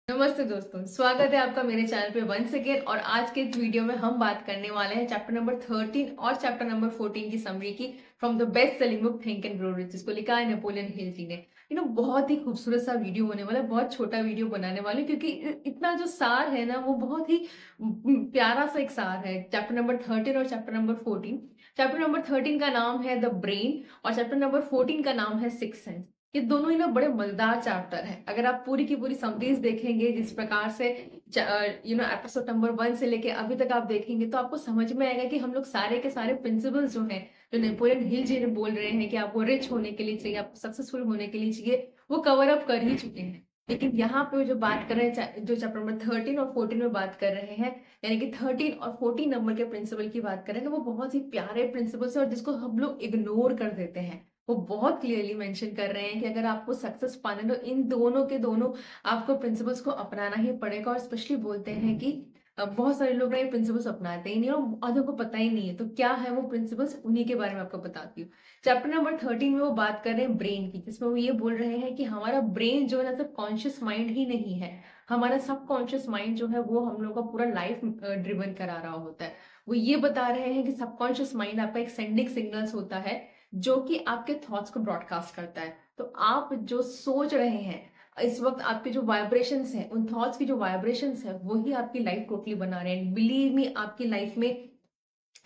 नमस्ते दोस्तों, स्वागत है आपका मेरे चैनल पे वंस अगेन। और आज के इस वीडियो में हम बात करने वाले हैं चैप्टर नंबर 13 और चैप्टर नंबर 14 की समरी की from the best selling book think and grow rich, जिसको लिखा है नेपोलियन हिल जी ने। बहुत ही खूबसूरत सा वीडियो होने वाला है, बहुत छोटा वीडियो बनाने वाले हैं, क्योंकि इतना जो सार है ना वो बहुत ही प्यारा सा एक सार है चैप्टर नंबर 13 और चैप्टर नंबर 14। चैप्टर नंबर 13 का नाम है द ब्रेन और चैप्टर नंबर 14 का नाम है सिक्स सेंस। ये दोनों ही ना बड़े मजेदार चैप्टर हैं। अगर आप पूरी की पूरी समरीज देखेंगे जिस प्रकार से एपिसोड नंबर 1 से लेके अभी तक आप देखेंगे तो आपको समझ में आएगा कि हम लोग सारे के सारे प्रिंसिपल्स जो हैं, जो नेपोलियन हिल जी ने बोल रहे हैं कि आपको रिच होने के लिए चाहिए, आपको सक्सेसफुल होने के लिए चाहिए, वो कवर अप कर ही चुके हैं। लेकिन यहाँ पे जो बात कर रहे हैं, जो चैप्टर नंबर 13 और 14 में बात कर रहे हैं, यानी कि 13 और 14 नंबर के प्रिंसिपल की बात करें तो वो बहुत ही प्यारे प्रिंसिपल्स है और जिसको हम लोग इग्नोर कर देते हैं। वो बहुत क्लियरली मेंशन कर रहे हैं कि अगर आपको सक्सेस पाना तो इन दोनों के दोनों आपको प्रिंसिपल्स को अपनाना ही पड़ेगा। और स्पेशली बोलते हैं कि बहुत सारे लोग ना ये प्रिंसिपल्स अपनाते ही नहीं और आधों को पता ही नहीं है। तो क्या है वो प्रिंसिपल्स, उन्हीं के बारे में आपको बताती हूँ। चैप्टर नंबर 13 में वो बात कर रहे हैं ब्रेन की, जिसमें वो ये बोल रहे हैं कि हमारा ब्रेन जो है ना सिर्फ कॉन्शियस माइंड ही नहीं है, हमारा सबकॉन्शियस माइंड जो है वो हम लोग का पूरा लाइफ ड्रिवन करा रहा होता है। वो ये बता रहे हैं कि सबकॉन्शियस माइंड आपका एक सेंडिंग सिग्नल्स होता है जो कि आपके थॉट्स को ब्रॉडकास्ट करता है। तो आप जो सोच रहे हैं इस वक्त, आपके जो वाइब्रेशंस हैं, उन थॉट्स की जो वाइब्रेशंस है वही आपकी लाइफ टोटली बना रहे हैं। बिलीव मी, आपकी लाइफ में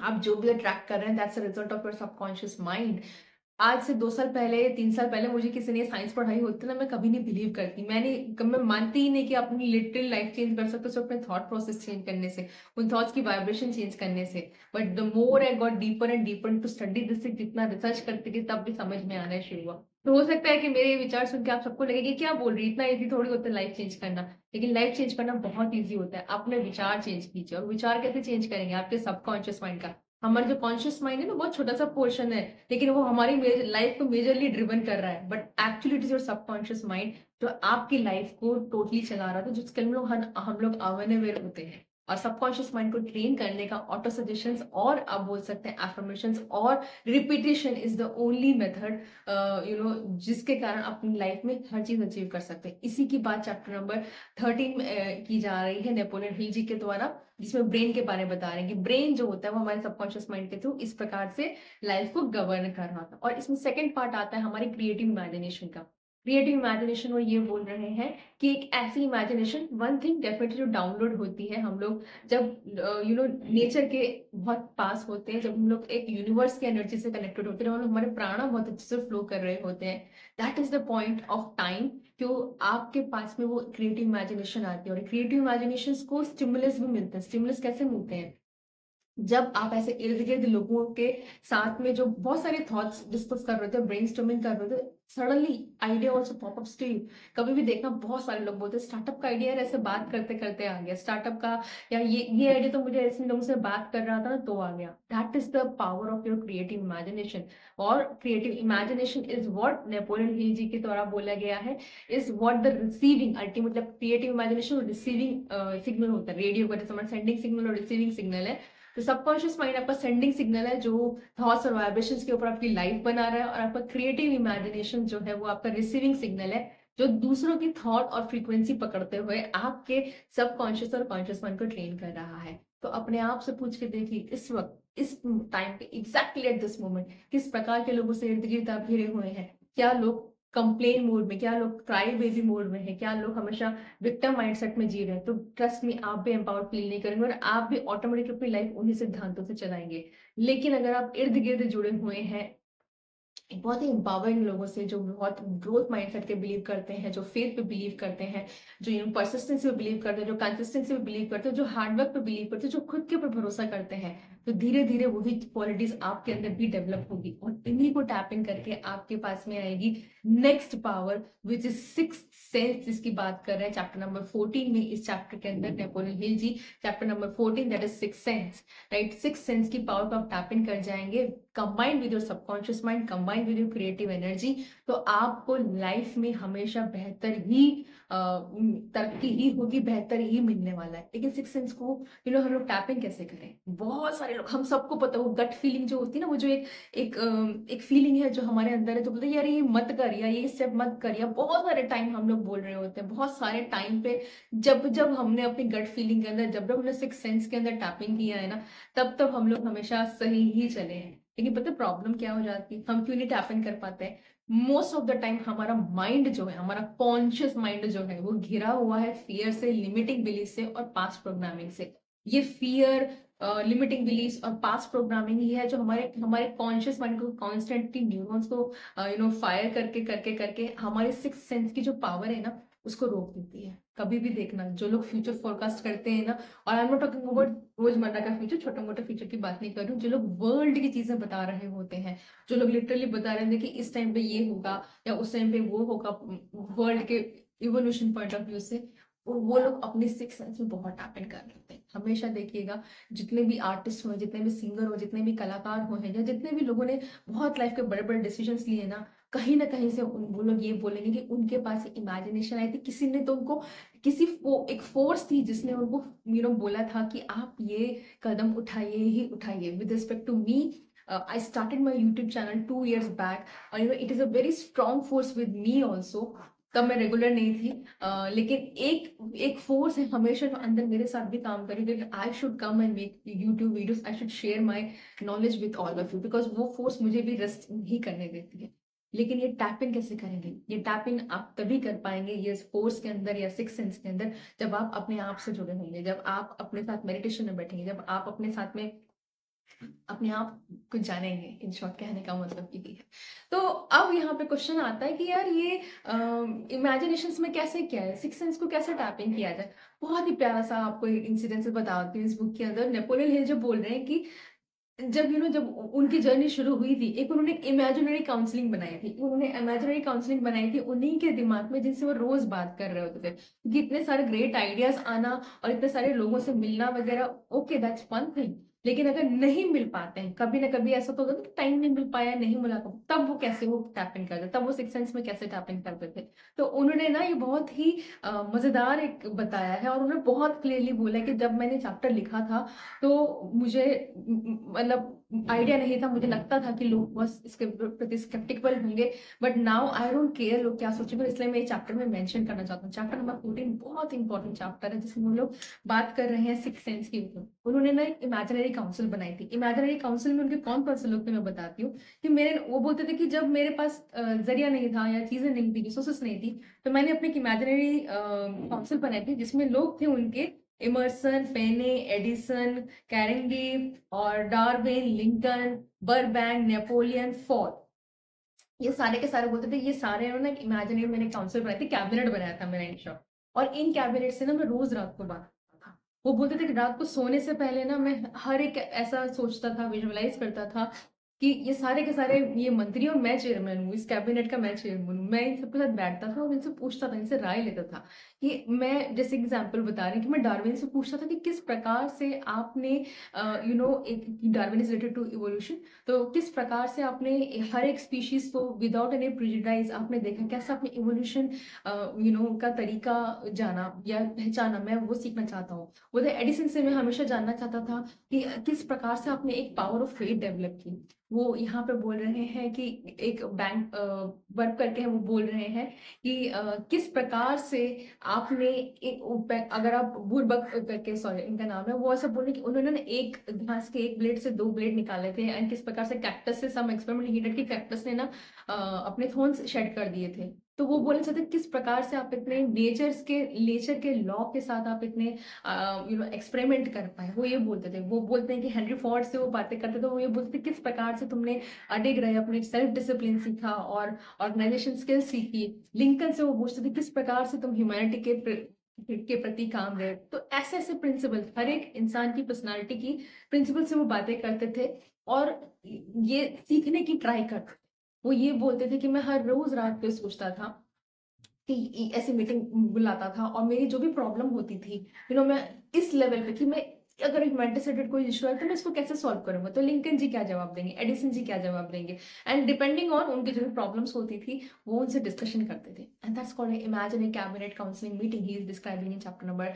आप जो भी अट्रैक्ट कर रहे हैं that's a result of your subconscious mind. आज से 2 साल पहले, 3 साल पहले मुझे किसी ने साइंस पढ़ाई होती ना, मैं कभी नहीं बिलीव करती। मैं मानती ही नहीं कि आप अपनी लिटरल लाइफ चेंज कर सकते हो सिर्फ अपने थॉट प्रोसेस चेंज करने से, उन थॉट्स की वाइब्रेशन चेंज करने से। But the more I got deeper and deeper to study this, जितना रिसर्च करती गई तब भी समझ में आना शुरू हुआ। तो हो सकता है कि मेरे ये विचार सुन के आप सबको लगे कि क्या बोल रही है, इतना ईजी थोड़ी होता है लाइफ चेंज करना। लेकिन लाइफ चेंज करना बहुत ईजी होता है। आप अपने विचार चेंज कीजिए। और विचार कैसे चेंज करेंगे? आपके सबकॉन्शियस माइंड का। हमारा जो कॉन्शियस माइंड है ना बहुत छोटा सा पोर्शन है, लेकिन वो हमारी लाइफ को मेजरली ड्रिवन कर रहा है। But actually it is your subconscious mind जो आपकी लाइफ को टोटली चला रहा था, जिसके हम लोग अवेयर होते हैं। और सबकॉन्शियस माइंड को ट्रेन करने का ऑटो सजेशंस और आप बोल सकते हैं एफर्मेशंस और repetition is the only method जिसके कारण अपनी लाइफ में हर चीज अचीव कर सकते हैं। इसी की बात चैप्टर नंबर 13 में की जा रही है नेपोलियन हिल जी के द्वारा, जिसमें ब्रेन के बारे में बता रहे हैं कि ब्रेन जो होता है वो हमारे सबकॉन्शियस माइंड के थ्रू इस प्रकार से लाइफ को गवर्न कर रहा था। और इसमें सेकंड पार्ट आता है हमारी क्रिएटिव इमेजिनेशन का। क्रिएटिव इमेजिनेशन वो ये बोल रहे हैं कि एक ऐसी इमेजिनेशन, वन थिंग डेफिनेटली जो डाउनलोड होती है हम लोग जब नेचर के बहुत पास होते हैं, जब हम लोग एक यूनिवर्स की एनर्जी से कनेक्टेड होते हैं, हम लोग हमारे प्राणा बहुत अच्छे से फ्लो कर रहे होते हैं। That is the point of time क्यों आपके पास में वो क्रिएटिव इमेजिनेशन आती है। और क्रिएटिव इमेजिनेशन को स्टिमुलस भी मिलते हैं। स्टिमुलस कैसे मिलते हैं? जब आप ऐसे इर्द गिर्द लोगों के साथ में जो बहुत सारे थॉट्स डिस्कस कर रहे थे, ब्रेनस्टॉर्मिंग कर रहे थे, suddenly idea also popups to you. कभी भी देखना, बहुत सारे लोग बोलते हैं स्टार्टअप का आइडिया ऐसे बात करते करते आ गया स्टार्टअप का, या ये आइडिया तो मुझे ऐसे लोगों से बात कर रहा था ना तो आ गया। That is the power of your creative imagination. और creative imagination is what Napoleon Hill ji के द्वारा बोला गया है, is what the receiving ultimate, मतलब क्रिएटिव इमेजिनेशन रिसीविंग सिग्नल होता है। रेडियो का जैसे हमारा सेंडिंग सिग्नल और रिसीविंग सिग्नल है, तो सबकॉन्शियस माइंड आपका सेंडिंग सिग्नल है जो थॉट्स और वाइब्रेशंस के ऊपर आपकी लाइफ बना रहा है, और आपका क्रिएटिव इमेजिनेशन जो है वो आपका रिसीविंग सिग्नल है जो दूसरों की थॉट और फ्रीक्वेंसी पकड़ते हुए आपके सबकॉन्शियस और कॉन्शियस माइंड को ट्रेन कर रहा है। तो अपने आप से पूछ के देखिए इस वक्त, इस टाइम पे, एग्जैक्टली एट दिस मोमेंट, किस प्रकार के लोगों से इर्द गिर्द आप घिरे हुए हैं। क्या लोग कंप्लेन मोड में, क्या लोग क्राई बेबी मोड में है, क्या लोग हमेशा विक्टिम माइंडसेट में जी रहे हैं। तो ट्रस्ट मी, आप भी एम्पावर्ड फील नहीं करेंगे और आप भी ऑटोमेटिक अपनी लाइफ उन्हीं सिद्धांतों से चलाएंगे। लेकिन अगर आप इर्द गिर्द जुड़े हुए हैं बहुत ही एम्पावरिंग लोगों से, जो बहुत ग्रोथ माइंडसेट के बिलीव करते हैं, जो फेथ पे बिलीव करते हैं, जो परसिस्टेंसी पे बिलीव करते हैं, जो कंसिस्टेंसी पे बिलीव करते हैं, जो हार्डवर्क पे बिलीव करते हैं, जो खुद के ऊपर भरोसा करते हैं, तो धीरे धीरे वही क्वालिटीज आपके अंदर भी डेवलप होगी और इन्हीं को टैपिंग करके आपके पास में आएगी next power which is six sense, जिसकी बात कर रहे हैं चैप्टर नंबर 14 में। इस चैप्टर के अंदर Napoleon Hill ji chapter number 14 that is six sense, right. Six sense की पावर को आप टैपिंग कर जाएंगे combined with your subconscious mind, combined with your creative energy. तो आपको लाइफ में हमेशा बेहतर ही तरक्की ही होगी, बेहतर ही मिलने वाला है। लेकिन सिक्स सेंस को हम लोग टैपिंग कैसे करें? बहुत सारे लोग, हम सबको पता है वो गट फीलिंग जो होती है ना, वो जो एक फीलिंग है जो हमारे अंदर है, जो बोलते हैं यार ये मत कर, या ये स्टेप मत कर, या बहुत सारे टाइम हम लोग बोल रहे होते हैं, बहुत सारे टाइम पे जब जब हमने अपनी गट फीलिंग के अंदर, जब जब हमने सिक्स सेंस के अंदर टैपिंग किया है ना, तब तब हम लोग हमेशा सही ही चले हैं। लेकिन पता प्रॉब्लम क्या हो जाती है, हम क्यों नहीं टैपिंग कर पाते हैं? मोस्ट ऑफ द टाइम हमारा माइंड जो है, हमारा कॉन्शियस माइंड जो है, वो घिरा हुआ है फियर से, लिमिटिंग बिलीफ से और पास्ट प्रोग्रामिंग से। ये फियर, लिमिटिंग बिलीफ्स और पास्ट प्रोग्रामिंग ही है जो हमारे हमारे कॉन्शियस माइंड को कॉन्स्टेंटली न्यूरॉन्स को फायर करके करके करके हमारे सिक्स सेंस की जो पावर है ना, उसको रोक देती है। कभी भी देखना, जो लोग फ्यूचर फोरकास्ट करते हैं ना, और I am not talking about रोजमर्रा का फ्यूचर, छोटा मोटा फ्यूचर की बात नहीं कर रही हूँ, जो लोग वर्ल्ड की चीजें बता रहे होते हैं, जो लोग लिटरली बता रहे हैं कि इस टाइम पे ये होगा या उस टाइम पे वो होगा, वर्ल्ड के इवोल्यूशन पॉइंट ऑफ व्यू से, वो लोग अपने सिक्स सेंस में बहुत टैप कर लेते हैं। हमेशा देखिएगा, जितने भी आर्टिस्ट हो, जितने भी सिंगर हो, जितने भी कलाकार हो हैं, या जितने भी लोगों ने बहुत लाइफ के बड़े बड़े डिसीजंस लिए ना कहीं से वो लोग ये बोलेंगे कि उनके पास इमेजिनेशन आई थी, किसी ने तो उनको एक फोर्स थी जिसने उनको बोला था कि आप ये कदम उठाइए ही उठाइए। With respect to me, I started my YouTube channel 2 years back. It is a very strong force with me also. तब मैं रेगुलर नहीं थी, लेकिन एक फोर्स है हमेशा जो अंदर मेरे साथ भी काम करी कि I should come and make YouTube videos, I should share my knowledge with all of you, because वो फोर्स मुझे भी रेस्ट नहीं करने देती है। लेकिन ये टैपिंग कैसे करेंगे? ये टैपिंग आप तभी कर पाएंगे ये फोर्स के अंदर या सिक्स सेंस के अंदर, जब आप अपने आप से जुड़े होंगे, जब आप अपने साथ मेडिटेशन में बैठेंगे, जब आप अपने साथ में अपने आप कुछ जानेंगे। इन शॉर्ट कहने का मतलब यही है। तो अब यहाँ पे क्वेश्चन आता है कि यार ये इमेजिनेशंस में कैसे, क्या है सिक्स सेंस को कैसे टैपिंग किया जाए? बहुत ही प्यारा सा आपको इंसिडेंस बताती हूँ। इस बुक के अंदर नेपोलियन हिल जो बोल रहे हैं कि जब उनकी जर्नी शुरू हुई थी, एक उन्होंने इमेजिनरी काउंसलिंग बनाई थी, उन्हीं के दिमाग में जिनसे वो रोज बात कर रहे होते थे, क्योंकि इतने सारे ग्रेट आइडियाज आना और इतने सारे लोगों से मिलना वगैरह, ओके दैट्स वन थिंग, लेकिन अगर नहीं मिल पाते हैं, कभी ना कभी ऐसा तो होता है कि टाइम नहीं मिल पाया, नहीं मिला, तब वो कैसे वो टैपिंग करते, तब वो सिक्स सेंस में कैसे टैपिंग करते थे? तो उन्होंने ना ये बहुत ही मजेदार एक बताया है, और उन्होंने बहुत क्लियरली बोला कि जब मैंने चैप्टर लिखा था तो मुझे मतलब आइडिया नहीं था, मुझे लगता था कि लोग बस इसके प्रति स्केप्टिकल होंगे, but now I don't care लोग क्या सोचेंगे, इसलिए मैं ये चैप्टर में मेंशन करना चाहता हूँ। चैप्टर नंबर 14 बहुत इंपॉर्टेंट चैप्टर है, जिसमें हम लोग बात कर रहे हैं सिक्स सेंस के ऊपर। उन्होंने ना एक इमेजिनरी काउंसिल बनाई थी। इमेजिनरी काउंसिल में उनके कौन कौन से लोग थे मैं बताती हूँ। कि वो बोलते थे कि जब मेरे पास जरिया नहीं था या चीजें नहीं थी, रिसोर्सेस नहीं थी, तो मैंने अपनी एक इमेजिनरी काउंसिल बनाई थी, जिसमें लोग थे उनके इमर्सन, पेने, एडिसन, कैरेंगी और Darwin, Lincoln, Burbank, Napoleon, Ford, ये सारे के सारे बोलते थे, ये सारे उन्होंने एक इमेजिनरी मैंने काउंसिल बनाई थी, कैबिनेट बनाया था मेरा इन शॉर्ट। और इन कैबिनेट से ना मैं रोज रात को बात करता था। वो बोलते थे कि रात को सोने से पहले ना मैं हर एक ऐसा सोचता था, विजुअलाइज करता था कि ये सारे के सारे ये मंत्री और मैं चेयरमैन हूँ, इस कैबिनेट का मैं चेयरमैन हूँ। मैं इन सबके साथ बैठता था और इनसे पूछता था, इनसे राय लेता था। कि मैं जैसे एग्जांपल बता रही हूँ कि मैं डार्विन से पूछता था कि किस प्रकार से आपने एक Darwin is related to evolution, तो किस प्रकार से आपने हर एक स्पीशीज को विदाउट एनी प्रिजुडाइज आपने देखा, कैसे आपने इवोल्यूशन का तरीका जाना या पहचाना, मैं वो सीखना चाहता हूँ। वो एडिसन से मैं हमेशा जानना चाहता था कि किस प्रकार से आपने एक पावर ऑफ फेथ डेवलप की। वो यहाँ पे बोल रहे हैं कि एक बैंक वर्क करके हैं, वो बोल रहे हैं कि किस प्रकार से आपने अगर आप बुरबक करके, सॉरी इनका नाम है, वो ऐसा बोल रहे कि उन्होंने ना एक घास के एक ब्लेड से 2 ब्लेड निकाले थे, एंड किस प्रकार से कैक्टस से सम एक्सपेरिमेंट ही डिड कि कैक्टस ने ना अपने थॉर्न्स शेड कर दिए थे। तो वो बोलना चाहते किस प्रकार से आप इतने नेचर के लॉ के साथ आप इतने एक्सपेरिमेंट कर पाए। वो ये बोलते थे, वो बोलते हैं कि हेनरी फोर्ड से वो बातें करते थे, वो ये बोलते थे किस प्रकार से तुमने अडिग रहे, अपने सेल्फ डिसिप्लिन सीखा और ऑर्गेनाइजेशन स्किल्स सीखी। लिंकन से वो पूछते थे किस प्रकार से तुम ह्यूमैनिटी के प्रति काम रहे। तो ऐसे ऐसे प्रिंसिपल, हर एक इंसान की पर्सनालिटी की प्रिंसिपल से वो बातें करते थे और ये सीखने की ट्राई करते थे। वो ये बोलते थे कि मैं हर रोज रात को सोचता था कि ऐसी मीटिंग बुलाता था, और मेरी जो भी प्रॉब्लम होती थी मैं इस लेवल पे कि मैं अगर एक मेंटल से रिलेटेड कोई इशू है तो मैं इसको कैसे सॉल्व करूंगा, तो लिंकन जी क्या जवाब देंगे, एडिसन जी क्या जवाब देंगे, एंड डिपेंडिंग ऑन उनकी जो प्रॉब्लम्स होती थी वो उनसे डिस्कशन करते थे। And that's called imagine A cabinet counselling meeting he is describing in chapter number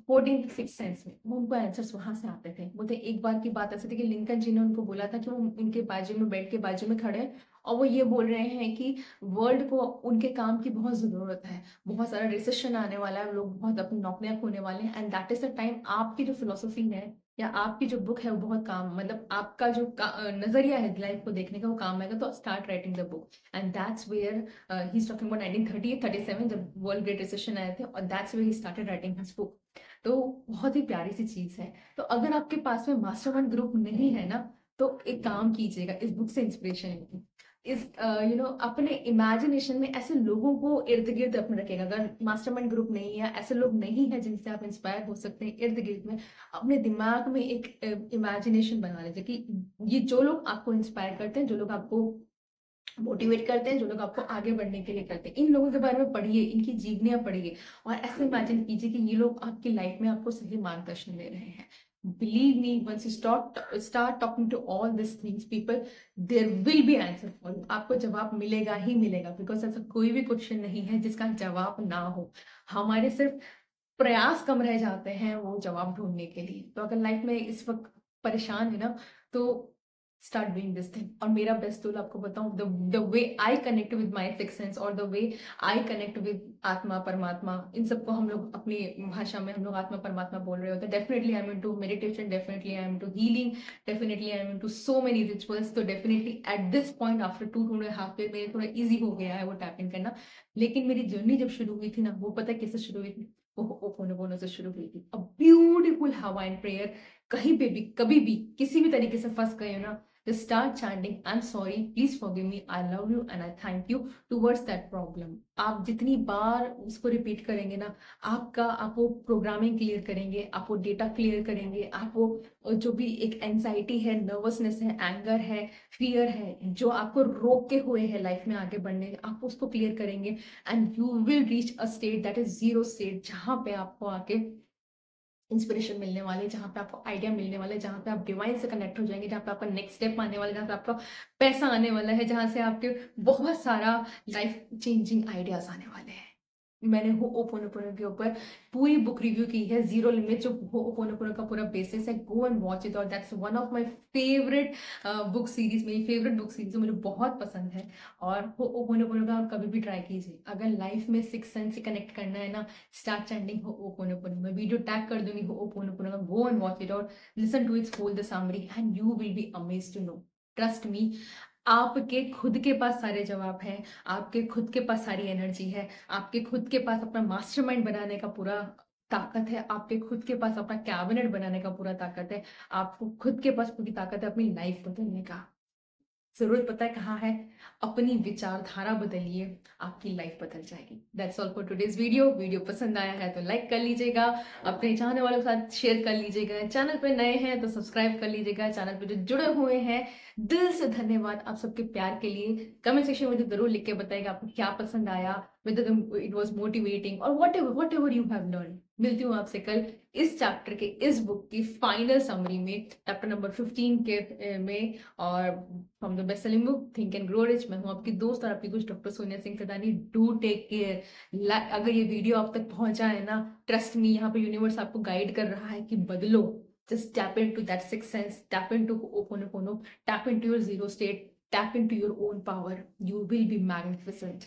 14 six sense में। वो उनको आंसर्स वहां से आते थे। बोलते एक बार की बात ऐसी थी कि लिंकन जी ने उनको बोला था कि वो उनके बाजू में, बेड के बाजू में खड़े हैं और वो ये बोल रहे हैं कि वर्ल्ड को उनके काम की बहुत ज़रूरत है, बहुत सारा रिसेशन आने वाला है, लोग बहुत अपनी नौकरियां खोने वाले हैं, and that is the time आपकी जो फिलोसफी है या आपकी जो बुक है वो बहुत काम, मतलब आपका जो नजरिया है लाइफ को देखने का वो काम आएगा, तो start writing the book. And that's where he is talking about 1937 जब वर्ल्ड ग्रेट रिसेशन आए थे, और that's where he started writing his book. तो बहुत ही प्यारी सी चीज है। तो अगर आपके पास में मास्टरमाइंड ग्रुप नहीं है ना, तो एक काम कीजिएगा, इस बुक से इंस्पिरेशन लीजिए, इस अपने इमेजिनेशन में ऐसे लोगों को इर्द गिर्द अपने रखेगा। अगर मास्टरमाइंड ग्रुप नहीं है, ऐसे लोग नहीं है जिनसे आप इंस्पायर हो सकते हैं, इर्द गिर्द में अपने दिमाग में एक इमेजिनेशन बना लीजिए कि ये जो लोग आपको इंस्पायर करते हैं, जो लोग आपको मोटिवेट करते हैं, जो लोग आपको आगे बढ़ने के लिए करते हैं, इन लोगों के बारे में पढ़िए, इनकी जीवनियां पढ़िए और ऐसे इमेजिन कीजिए कि ये लोग आपकी लाइफ में आपको सही मार्गदर्शन दे रहे हैं। Believe me, once you start talking to all these things, people, there will be answer for you. आपको जवाब मिलेगा ही मिलेगा, बिकॉज ऐसा कोई भी क्वेश्चन नहीं है जिसका जवाब ना हो। हमारे सिर्फ प्रयास कम रह जाते हैं वो जवाब ढूंढने के लिए। तो अगर लाइफ में इस वक्त परेशान है ना, तो स्टार्ट डूइंग दिस थिंग। और मेरा बेस्ट टूल आपको बताऊं, the way I connect with my six sense और the way I connect with आत्मा परमात्मा, इन सबको हम लोग अपनी भाषा में हम लोग आत्मा परमात्मा बोल रहे होते हैं। Definitely I am into meditation, definitely I am into healing, definitely I am into so many rituals. तो definitely at this point after 2.5 year मेरे थोड़ा ईजी हो गया है वो टैप इन करना। लेकिन मेरी जर्नी जब शुरू हुई थी ना, वो पता है कैसे शुरू हुई थी? वो होपोनोपोनो से शुरू हुई थी। A beautiful Hawaiian prayer. कहीं पे भी कभी भी किसी भी तरीके से फंस गए हो ना, just start chanting I'm sorry, please forgive me, I love you and I thank you towards that problem। आप जितनी बार उसको रिपीट करेंगे ना, आप वो प्रोग्रामिंग क्लियर करेंगे, आप वो डेटा क्लियर करेंगे, आप वो जो भी एक एंजाइटी है, नर्वसनेस है, एंगर है, फियर है, जो आपको रोके हुए है लाइफ में आगे बढ़ने, आप उसको क्लियर करेंगे and you will reach a state that is zero state, जहां पे आपको आके इंस्पिरेशन मिलने वाले, जहाँ पे आपको आइडिया मिलने वाला है, जहाँ पे आप डिवाइन से कनेक्ट हो जाएंगे, जहाँ पे आपका नेक्स्ट स्टेप आने वाला है, जहाँ पे आपका पैसा आने वाला है, जहाँ से आपके बहुत सारा लाइफ चेंजिंग आइडियाज आने वाले हैं। मैंने होपोनोपोनो के ऊपर पूरी बुक रिव्यू की है, जीरो लिमिट, जो होपोनोपोनो का पूरा बेसिस है। गो एंड वॉच इट, और that's one of my favourite book series, मेरी फेवरेट बुक सीरीज मुझे बहुत पसंद है। और होपोनोपोनो का आप कभी भी ट्राई कीजिए। अगर लाइफ में सिक्स सेंस से कनेक्ट करना है ना, स्टार्ट चैंटिंग होपोनोपोनो। मैं वीडियो टैग कर दूंगी होपोनोपोनो का, गो एंड वॉच इट और listen to its whole the summary and you will be amazed to know. Trust me, आपके खुद के पास सारे जवाब हैं, आपके खुद के पास सारी एनर्जी है, आपके खुद के पास अपना मास्टरमाइंड बनाने का पूरा ताकत है, आपके खुद के पास अपना कैबिनेट बनाने का पूरा ताकत है, आपको खुद के पास पूरी ताकत है अपनी लाइफ बदलने का। जरूरत पता है कहाँ है? अपनी विचारधारा बदलिए, आपकी लाइफ बदल जाएगी। That's all for today's video. Video पसंद आया है तो लाइक कर लीजिएगा, अपने चाहने वालों के साथ शेयर कर लीजिएगा, चैनल पे नए हैं तो सब्सक्राइब कर लीजिएगा, चैनल पे जो जुड़े हुए हैं दिल से धन्यवाद आप सबके प्यार के लिए। कमेंट सेक्शन में मुझे जरूर लिख के बताइएगा आपको क्या पसंद आया, whether it was motivating or whatever you have learned। मिलती हूँ आपसे कल इस चैप्टर के, इस बुक की फाइनल समरी में, चैप्टर नंबर 15 के में, और from the best selling book think and grow rich. मैं हूँ आपकी दोस्त और आपकी कुछ doctor Sonia Singh Thadani. Do take care. अगर ये वीडियो आप तक पहुंचा है ना, ट्रस्ट मी, यहाँ पे यूनिवर्स आपको गाइड कर रहा है कि बदलो। Just tap into that sixth sense, tap into Ho'oponopono, tap into your zero state, tap into your own power. You will be magnificent.